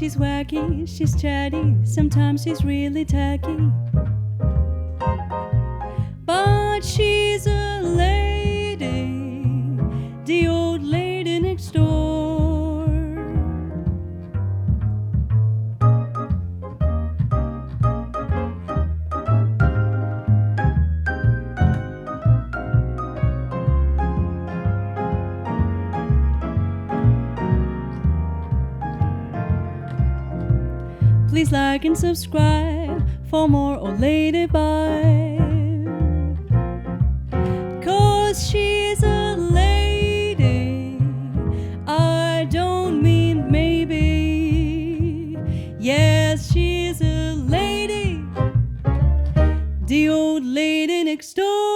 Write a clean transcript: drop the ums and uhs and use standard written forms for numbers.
She's wacky, she's chatty, sometimes she's really tacky. But she's a lady, the old lady next door. Please like and subscribe for more old lady vibe. 'Cause she's a lady, I don't mean maybe. Yes, she's a lady, the old lady next door.